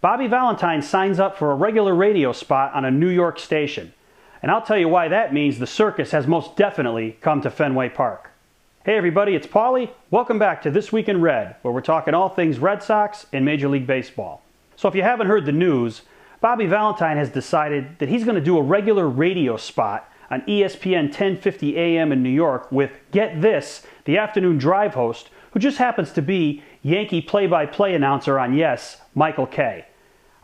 Bobby Valentine signs up for a regular radio spot on a New York station. And I'll tell you why that means the circus has most definitely come to Fenway Park. Hey everybody, it's Paulie. Welcome back to This Week in Red, where we're talking all things Red Sox and Major League Baseball. So if you haven't heard the news, Bobby Valentine has decided that he's going to do a regular radio spot on ESPN 1050 AM in New York with, get this, the afternoon drive host, who just happens to be Yankee play-by-play announcer on Yes, Michael Kay.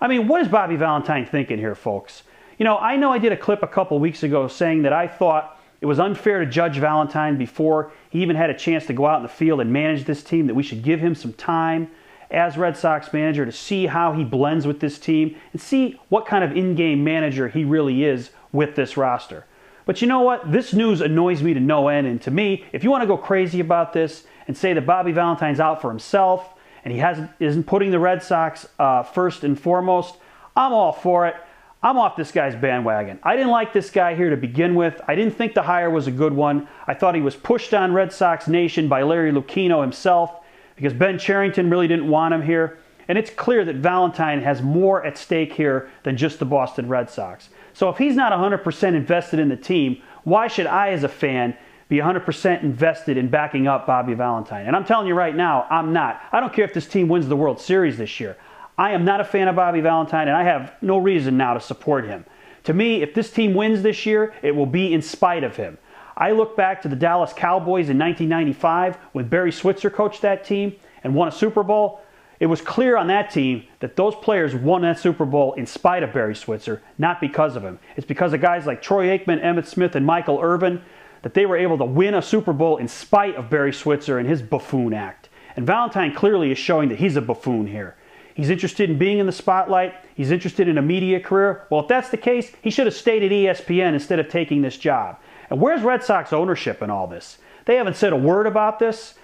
I mean, what is Bobby Valentine thinking here, folks? You know I did a clip a couple weeks ago saying that I thought it was unfair to judge Valentine before he even had a chance to go out in the field and manage this team, that we should give him some time as Red Sox manager to see how he blends with this team and see what kind of in-game manager he really is with this roster. But you know what? This news annoys me to no end, and to me, if you want to go crazy about this and say that Bobby Valentine's out for himself and he isn't putting the Red Sox first and foremost, I'm all for it. I'm off this guy's bandwagon. I didn't like this guy here to begin with. I didn't think the hire was a good one. I thought he was pushed on Red Sox Nation by Larry Lucchino himself because Ben Cherington really didn't want him here. And it's clear that Valentine has more at stake here than just the Boston Red Sox. So if he's not 100% invested in the team, why should I as a fan be 100% invested in backing up Bobby Valentine? And I'm telling you right now, I'm not. I don't care if this team wins the World Series this year. I am not a fan of Bobby Valentine, and I have no reason now to support him. To me, if this team wins this year, it will be in spite of him. I look back to the Dallas Cowboys in 1995 when Barry Switzer coached that team and won a Super Bowl. It was clear on that team that those players won that Super Bowl in spite of Barry Switzer, not because of him. It's because of guys like Troy Aikman, Emmitt Smith, and Michael Irvin that they were able to win a Super Bowl in spite of Barry Switzer and his buffoon act. And Valentine clearly is showing that he's a buffoon here. He's interested in being in the spotlight. He's interested in a media career. Well, if that's the case, he should have stayed at ESPN instead of taking this job. And where's Red Sox ownership in all this? They haven't said a word about this.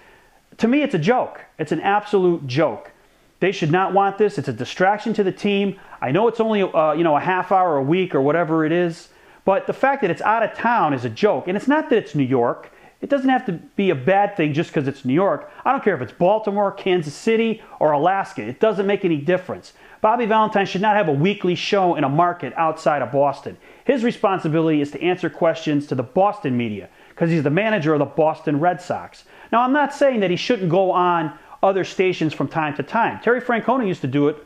To me, it's a joke. It's an absolute joke. They should not want this. It's a distraction to the team. I know it's only a half hour a week or whatever it is, but the fact that it's out of town is a joke. And it's not that it's New York. It doesn't have to be a bad thing just because it's New York. I don't care if it's Baltimore, Kansas City, or Alaska. It doesn't make any difference. Bobby Valentine should not have a weekly show in a market outside of Boston. His responsibility is to answer questions to the Boston media because he's the manager of the Boston Red Sox. Now, I'm not saying that he shouldn't go on other stations from time to time. Terry Francona used to do it.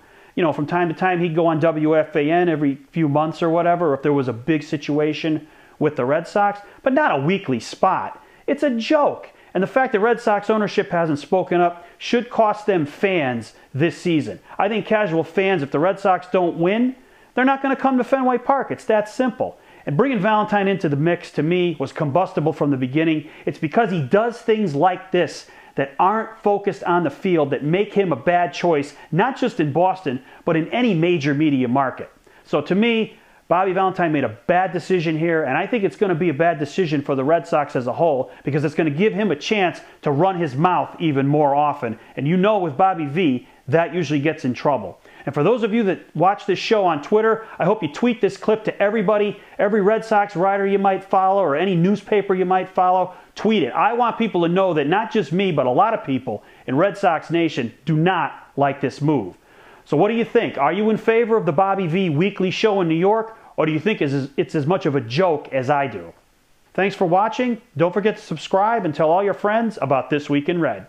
From time to time, he'd go on WFAN every few months or whatever if there was a big situation with the Red Sox, but not a weekly spot. It's a joke. And the fact that Red Sox ownership hasn't spoken up should cost them fans this season. I think casual fans, if the Red Sox don't win, they're not going to come to Fenway Park. It's that simple. And bringing Valentine into the mix, to me, was combustible from the beginning. It's because he does things like this that aren't focused on the field that make him a bad choice, not just in Boston, but in any major media market. So to me, Bobby Valentine made a bad decision here, and I think it's going to be a bad decision for the Red Sox as a whole because it's going to give him a chance to run his mouth even more often. And with Bobby V, that usually gets in trouble. And for those of you that watch this show on Twitter, I hope you tweet this clip to everybody, every Red Sox writer you might follow or any newspaper you might follow. Tweet it. I want people to know that not just me, but a lot of people in Red Sox Nation do not like this move. So what do you think? Are you in favor of the Bobby V weekly show in New York, or do you think it's as much of a joke as I do? Thanks for watching. Don't forget to subscribe and tell all your friends about This Week in Red.